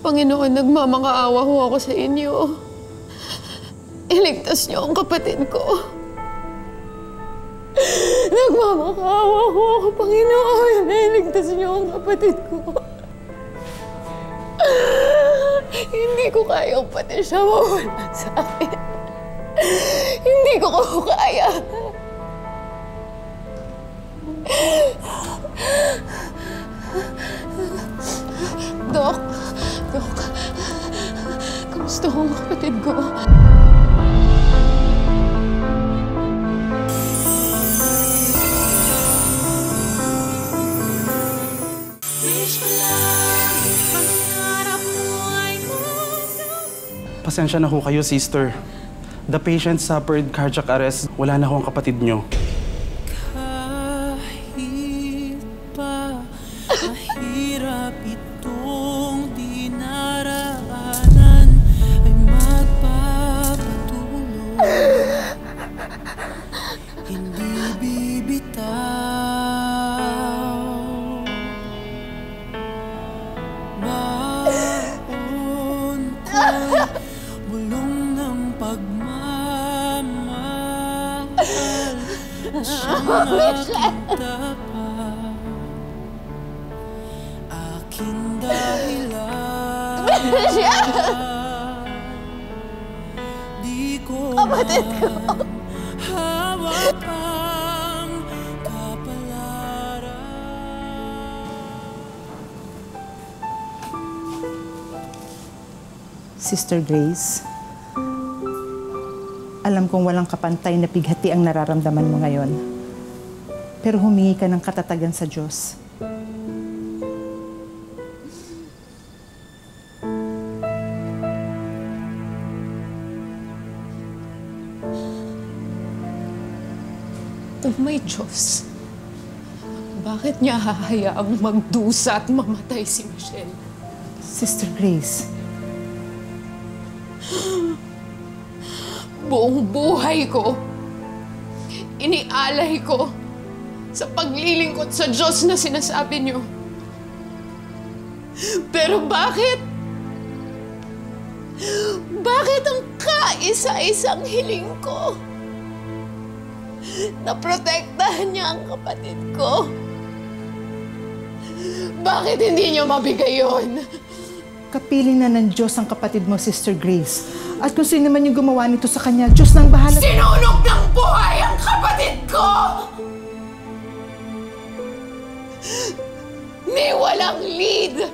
Panginoon, nagmamakaawa ho ako sa inyo. Iligtas niyo ang kapatid ko. Nagmamakaawa ho ako, Panginoon. Iligtas niyo ang kapatid ko. Hindi ko kayang pati siya mawala sa akin. Hindi ko kaya. Dok, kamusta ho ang kapatid ko? Pasensya na ho kayo, sister. The patient suffered cardiac arrest. Wala na ho ang kapatid niyo. Kapatid ko! Sister Grace, alam kong walang kapantay na pighati ang nararamdaman mo ngayon. Pero humingi ka ng katatagan sa Diyos. Oh my Diyos, bakit niya hahayaang magdusa at mamatay si Michelle? Sister Grace, buong buhay ko, inialay ko sa paglilingkod sa Diyos na sinasabi niyo. Pero bakit? Bakit ang kaisa-isang hiling ko na protektahan niya ang kapatid ko? Bakit hindi niyo mabigay yun? kapiling na ng Diyos ang kapatid mo, Sister Grace. At kung sino man yung gumawa nito sa kanya, Diyos nang bahala. Sinunog ng buhay ang kapatid ko! May walang lead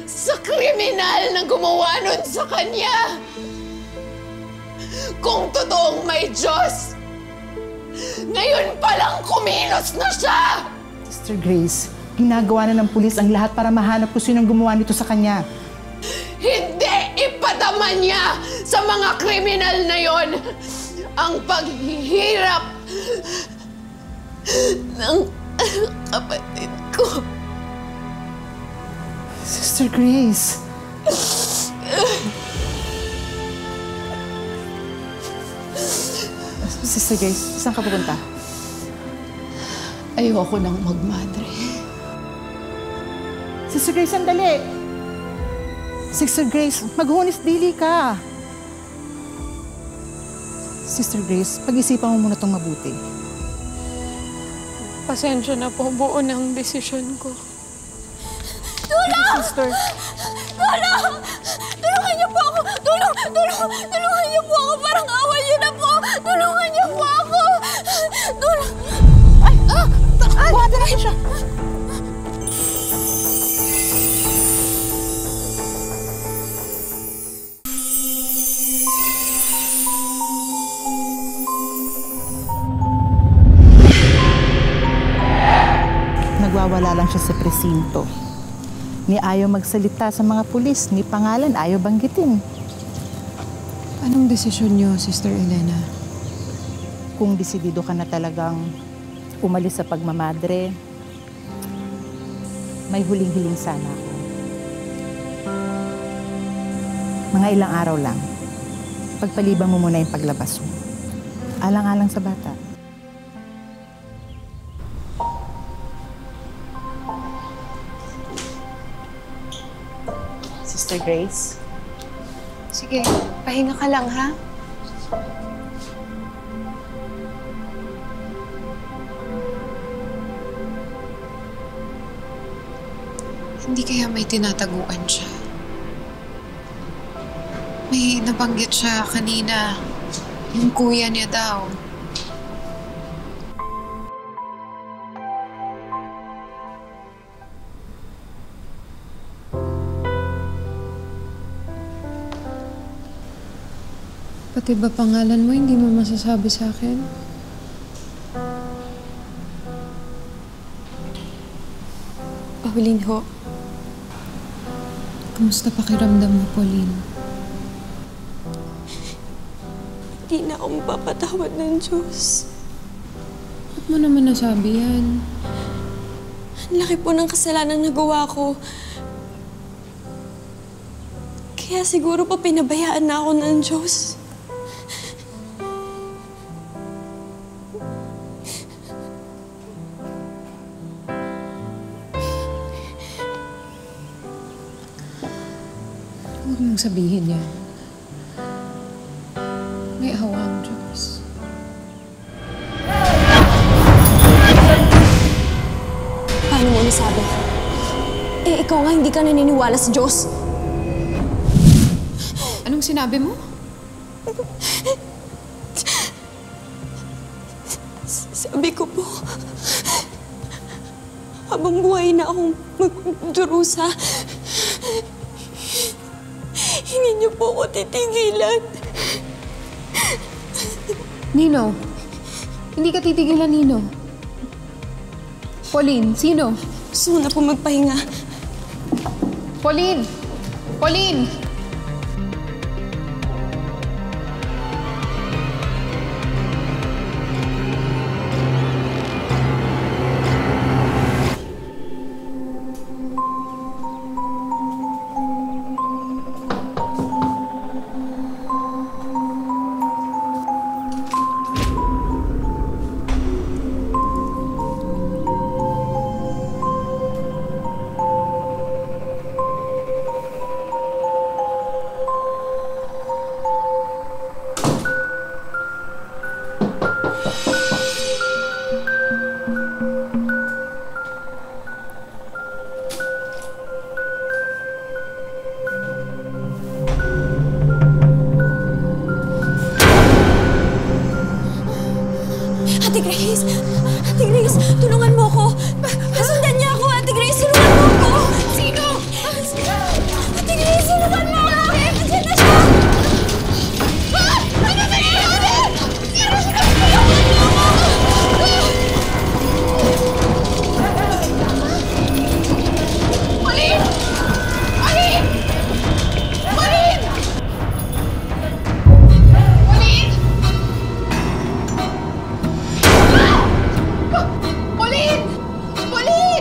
sa kriminal na gumawa nun sa kanya. Kung totoong may Diyos, ngayon palang kumilos na siya! Sister Grace, ginagawa na ng pulis ang lahat para mahanap kung sino gumawa nito sa kanya. Hindi ipadama niya sa mga kriminal na yon ang paghihirap ng kapatid ko. Sister Grace. Sister Grace, saan ka pupunta? Ayoko nang magmadre. Sister Grace, sandali! Sister Grace, maghunis dili ka! Sister Grace, pag-isipan mo muna itong mabuti. Pasensya na po, buo ng desisyon ko. Tulong! Sister! Tulong! Tulungan niyo po ako! Tulungan niyo po ako! Parang awa niyo na po! Tulungan niyo po ako! Tulong! Ay! Buhatan natin siya! nakawala lang siya sa presinto. Ni ayaw magsalita sa mga pulis, ni pangalan ayaw banggitin. Anong desisyon niyo, Sister Elena? Kung desidido ka na talagang umalis sa pagmamadre, may huling-hiling sana ako. Mga ilang araw lang, pagpaliban mo muna yung paglabas mo. Alang-alang sa bata. Sister Grace? Sige, pahinga ka lang, ha? Hindi kaya may tinataguan siya. May nabanggit siya kanina. Yung kuya niya daw. Pati ba pangalan mo hindi mo masasabi sa akin? Pauline ho. Kamusta pakiramdam mo, Pauline? Hindi na ako mapapatawad ng Diyos. Ba't mo naman nasabi yan? Ang laki po ng kasalanan na nagawa ko. Kaya siguro pa pinabayaan na ako ng Diyos. Huwag mong sabihin yan. May awa ang Diyos. Paano mo nasabi? Eh, ikaw nga hindi ka naniniwala sa Diyos. Anong sinabi mo? Sabi ko po, habang buhay na akong magdurusa, hindi niyo po ako titigilan. Nino, hindi ka titigilan, Nino. Pauline, sino? Gusto ko na po magpahinga. Pauline! Pauline! Ate Grace! Ate Grace, tulungan mo ako! Pasundan niya ako! Ate Grace, tulungan mo ako! Sino? Ate Grace, tulungan mo ako! Andiyan na siya! Ah! Ano nangyayari? Tulungan mo ako! Pauline! Pauline! Pauline! Pauline! Pauline! Pauline!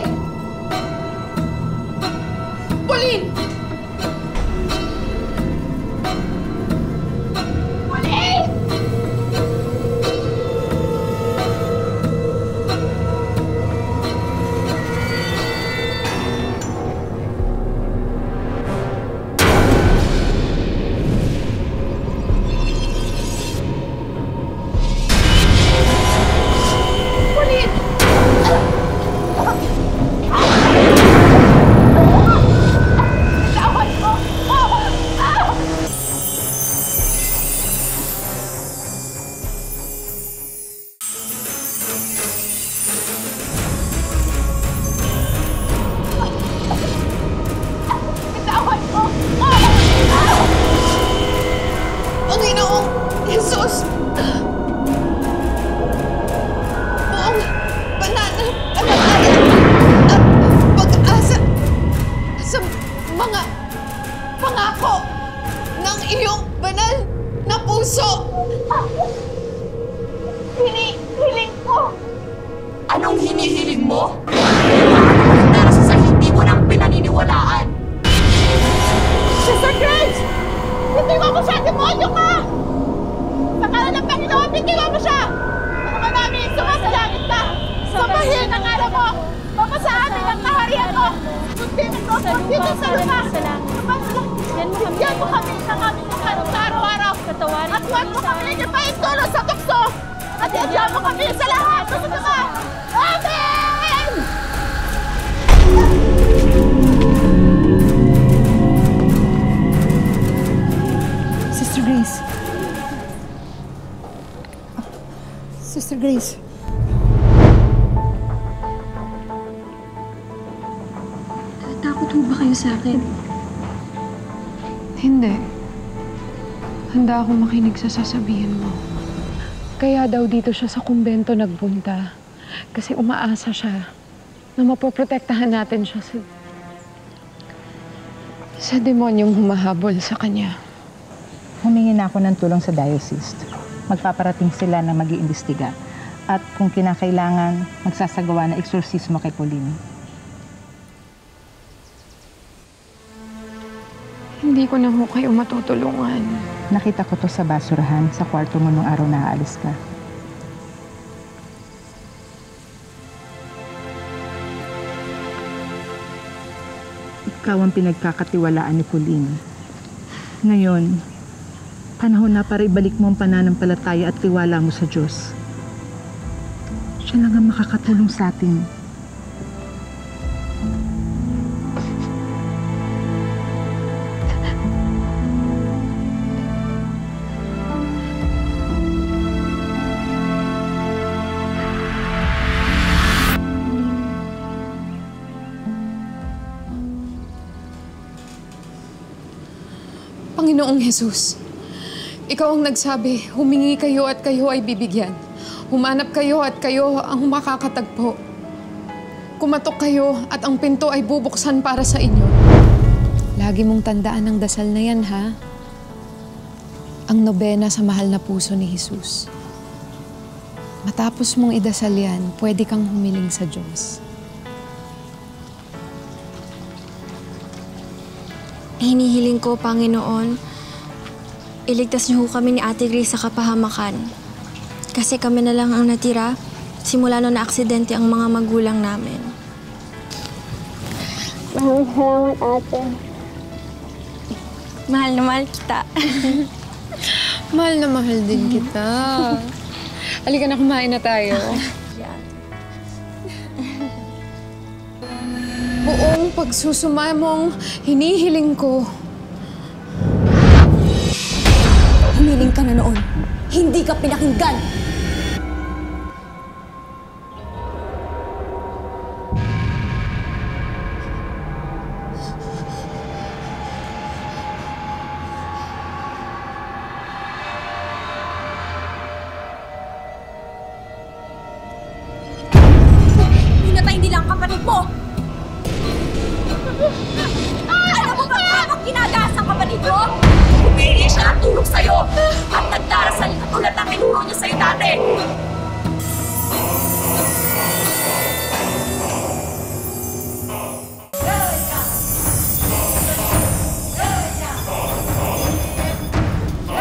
Dito sa lupa! Yan mo kami sa aming araw-araw! At huwag mo kami niyo pa itulong sa tukso! At yan mo kami sa lahat! Susunod ka! Amen! Sister Grace. Sister Grace. Takot ho ba kayo sa akin? Hindi. Handa akong makinig sa sasabihin mo. Kaya daw dito siya sa kumbento nagpunta. Kasi umaasa siya na mapoprotektahan natin siya sa demonyong humahabol sa kanya. Humingi na ako ng tulong sa diocese. Magpaparating sila na mag-iimbestiga. At kung kinakailangan, magsasagawa ng eksorsismo kay Pauline. Hindi ko na ho kayo matutulungan. Nakita ko to sa basurahan sa kwarto mo nung araw na aalis ka. Ikaw ang pinagkakatiwalaan ni Pauline. Ngayon, panahon na para ibalik mo ang pananampalataya at tiwala mo sa Diyos. Siya lang ang makakatulong sa atin. Panginoong Jesus, ikaw ang nagsabi, humingi kayo at kayo ay bibigyan. Humanap kayo at kayo ang makakatagpo. Kumatok kayo at ang pinto ay bubuksan para sa inyo. Lagi mong tandaan ang dasal na yan, ha? Ang nobena sa mahal na puso ni Jesus. Matapos mong idasal yan, pwede kang humiling sa Diyos. Hinihiling ko, Panginoon, iligtas niyo ho kami ni Ate Grace sa kapahamakan. Kasi kami na lang ang natira simula nung na-aksidente ang mga magulang namin. Maraming salamat, ate. Mahal na mahal kita. Mahal na mahal din kita. Halika na, kumain na tayo. Buong pagsusumamong hinihiling ko. Humiling ka na noon. Hindi ka pinakinggan. Pinatay nila ang kapatid mo! Alam mo ba bakit ginagaas ang kapatid mo? Humingi siya ng tulong sa'yo at nagdarasal katulad ng tinuro niya sa'yo dati.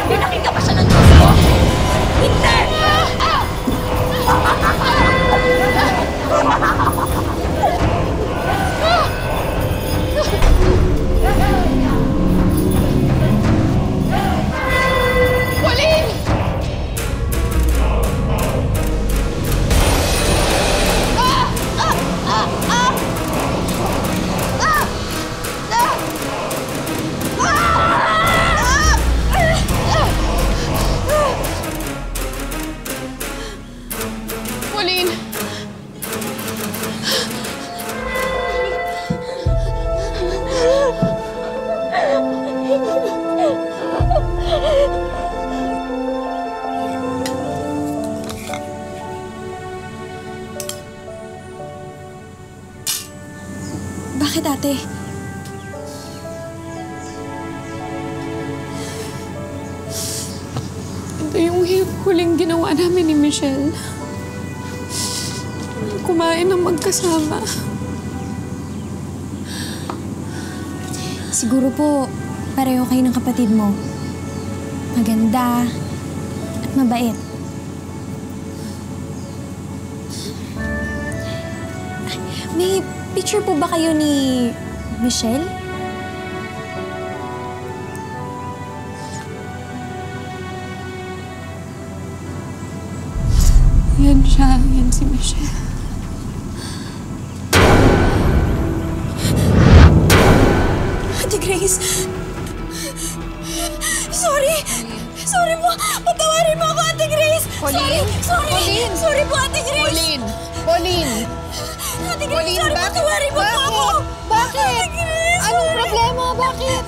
Pinakinggan ba siya ng Diyos mo? Hindi! Pauline! Bakit, ate? Ito yung huling ginawa namin ni Michelle. Kumain ng magkasama. Siguro po, pareho kayo ng kapatid mo. Maganda at mabait. May picture po ba kayo ni Michelle? Yan siya. Yan si Michelle. Ate Grace! Sorry! Sorry po! Patawarin mo ako, Ate Grace! Pauline? Sorry! Pauline? Sorry po, Ate Grace! Pauline! Pauline! Ate Grace, Pauline, sorry, bakit? patawarin mo po ako! Bakit? Ate Grace! Anong problema? Bakit?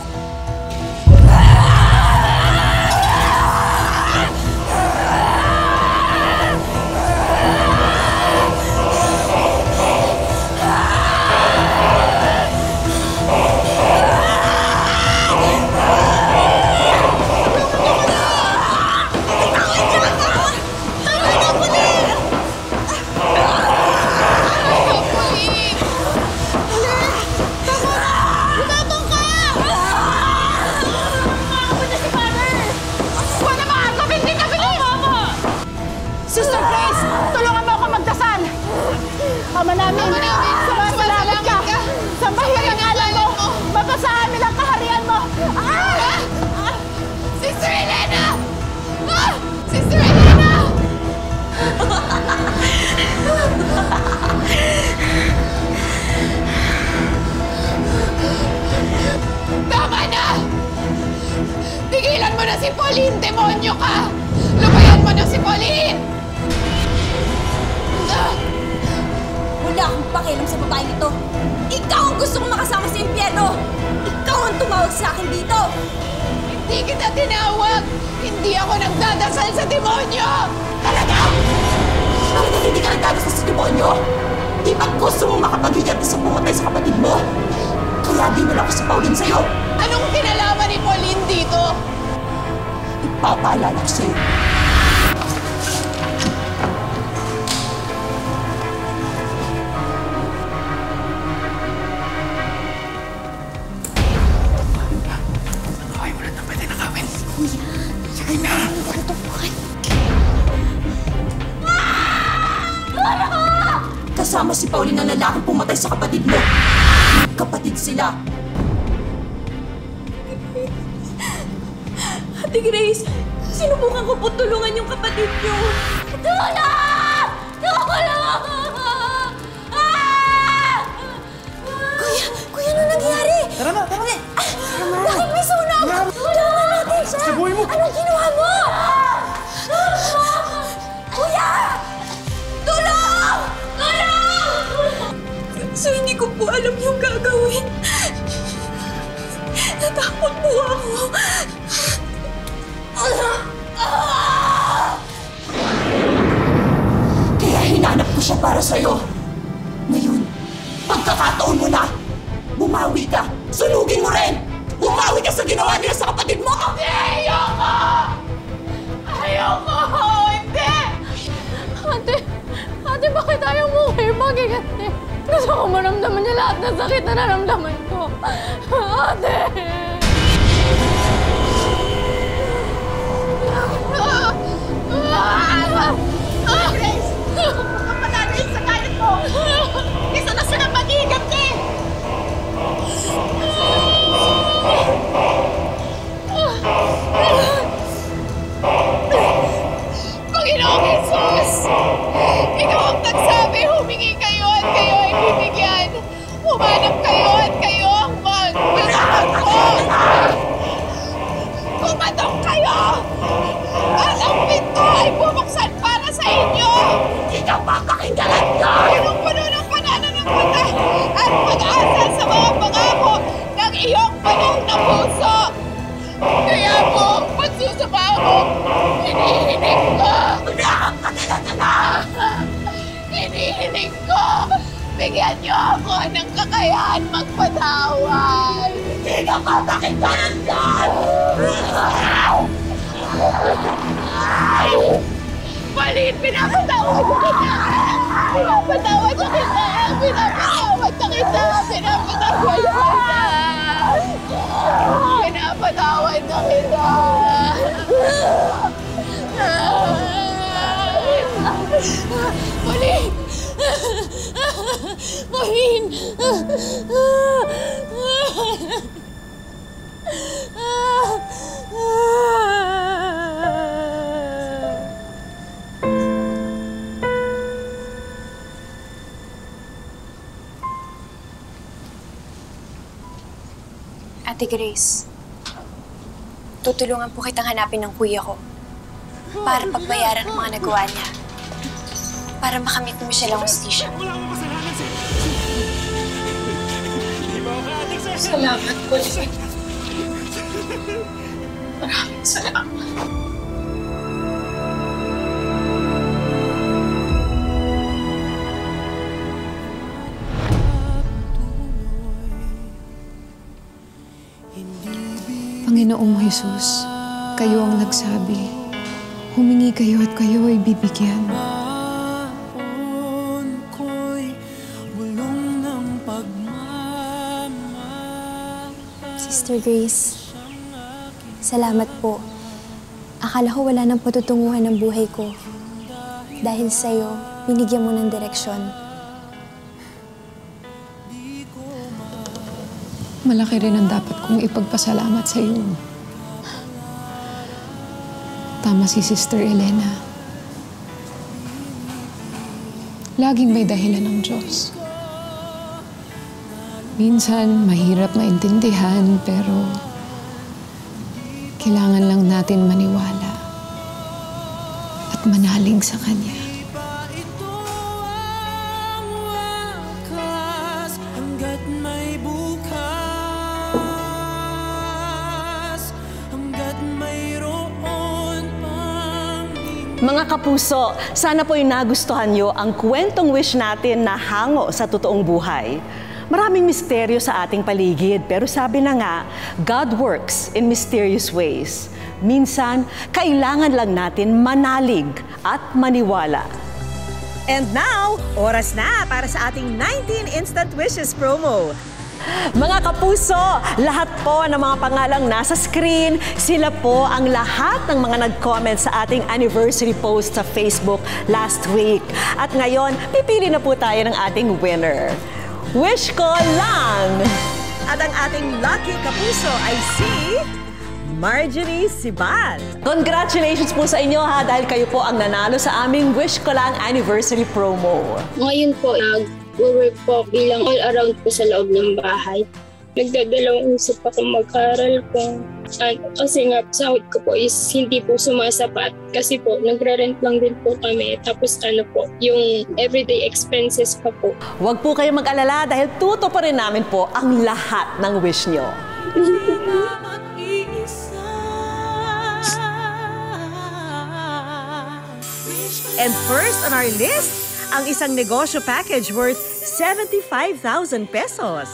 Sister Grace, tulungan mo ako magdasal. Ama namin, sumasalamat ka. Sambahin ang ngalan mo. Mapasa amin ang kaharian mo. Sister Elena! Sister Elena! Tama na! Tigilan mo na si Pauline! Demonyo ka! Lubayan mo na si Pauline! Wala akong pakialam sa babaeng ito. Ikaw ang gusto kong makasama sa impyerno. Ikaw ang tumawag sa akin dito. Hindi kita tinawag! Hindi ako nagdadasal sa demonyo! Talaga? Talaga hindi ka nagdadasal sa demonyo? Di ba gusto mo makapag-igat sa pumatay sa kapatid mo? Kaya di mo lang ako sa Pauline sa'yo. Anong kinalaman ni Pauline dito? Ipapaalala ko sa'yo. Nakawin mo na na pwede nakawin. Sige na. Kasama si Pauline na lalaking pumatay sa kapatid mo. Kapatid sila. Ate Grace, sinubukan ko po tulungan yung kapatid niyo. Tulong! Tulong! Kuya, ano nangyari? Tara na, tara na. Bakit may sunog? Tulungan natin siya! Sabuhay mo! Anong ginawa mo? Kuya! Tulong! Tulong! So, hindi ko po alam yung gagawin. Natakot po ako. Kaya hinanap ko siya para sa'yo. Ngayon, pagkakataon mo na. Bumawi ka. Sunugin mo rin. Bumawi ka sa ginawa nila sa kapatid mo. Ayoko! Ayoko! Hindi! Ate, bakit ayaw mo kayo magiganti? Gusto ko maramdaman niya lahat ng sakit na naramdaman ko. Ate! Grace! Huwag kang mananalig sa galit mo! Isa na siya ng magiganti! Panginoong Jesus! Ikaw ang nagsabi, humingi kayo at kayo ay bibigyan. Humanap kayo at kayo ang magpapagod. Kumatok kayo! At ang pinto ay bubuksan para sa inyo! Hindi ka papakinggan ka. Punong-puno ng panananampata at pag-asa sa mga pangako ng iyong panahon na puso. Kaya po ang pagsusumpa mo, hinihiling ko! Hinihiling ko! Bigyan niyo ako ng kakayahan magpatawad! Hindi ka papakinggan ka. Pauline, pinapatawad na kita! Pinapatawad na kita! Pinapatawad na kita! Pinapatawad na kita! Pinapatawad na kita! Pauline! Pauline! Ate Grace, tutulungan po kitang hanapin ng kuya ko para pagbayaran ang mga nagawa niya. Para makamit mo siya lang hustisya. Salamat po. Maraming salamat. Panginoong Jesus, kayo ang nagsabi, humingi kayo at kayo ay bibigyan. Sister Grace, salamat po. Akala ko wala nang patutunguhan ng buhay ko. Dahil sa'yo, binigyan mo ng direksyon. Malaki rin ang dapat kong ipagpasalamat sa iyo. Tama si Sister Elena. Laging may dahilan ng Diyos. Minsan, mahirap maintindihan, pero kailangan lang natin maniwala at manalig sa Kanya. Mga kapuso, sana po'y nagustuhan nyo ang kwentong wish natin na hango sa totoong buhay. Maraming misteryo sa ating paligid, pero sabi na nga, God works in mysterious ways. Minsan, kailangan lang natin manalig at maniwala. And now, oras na para sa ating 19 Instant Wishes promo. Mga kapuso, lahat po ng mga pangalang nasa screen, sila po ang lahat ng mga nag-comment sa ating anniversary post sa Facebook last week. At ngayon, pipili na po tayo ng ating winner. Wish ko lang! At ang ating lucky kapuso ay si Marjorie Siban. Congratulations po sa inyo ha, dahil kayo po ang nanalo sa aming Wish Ko Lang anniversary promo. Ngayon po, nag-work po bilang all-around po sa loob ng bahay. Nagdadalawang isip ako mag-aral po. Kasi nga, sahod ko po is hindi po sumasapat. Kasi po, nagre-rent lang din po kami. Tapos yung everyday expenses pa po. Huwag po kayong mag-alala dahil tutuparin namin po ang lahat ng wish nyo. And first on our list, ang isang negosyo package worth 75,000 pesos.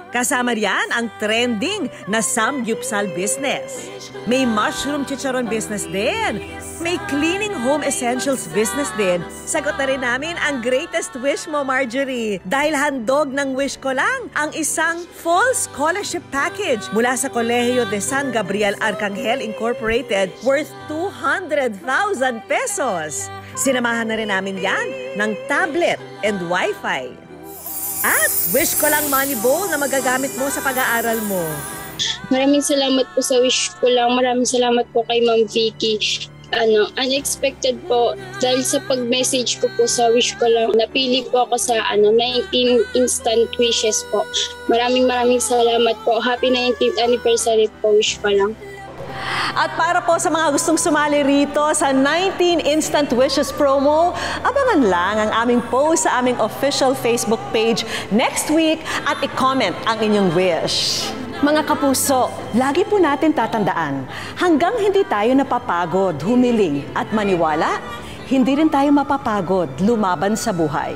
Kasama riyan ang trending na samgyupsal business. May mushroom chicharon business din. May cleaning home essentials business din. Sagot na rin namin ang greatest wish mo, Marjorie. Dahil handog ng wish ko lang ang isang full scholarship package mula sa Colegio de San Gabriel Arcangel Incorporated worth 200,000 pesos. Sinamahan na rin namin yan ng tablet and Wi-Fi. At wish ko lang money bowl na magagamit mo sa pag-aaral mo. Maraming salamat po sa wish ko lang. Maraming salamat po kay Ma'am Vicky. Unexpected po dahil sa pag-message ko po sa wish ko lang. Napili po ako sa 19 instant wishes po. Maraming salamat po. Happy 19th anniversary po, wish ko lang. At para po sa mga gustong sumali rito sa 19 Instant Wishes promo, abangan lang ang aming post sa aming official Facebook page next week at i-comment ang inyong wish. Mga kapuso, lagi po natin tatandaan, hanggang hindi tayo napapagod, humiling at maniwala, hindi rin tayo mapapagod lumaban sa buhay.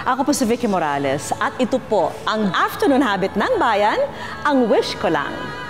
Ako po si Vicky Morales at ito po ang Afternoon Habit ng Bayan, ang Wish Ko Lang.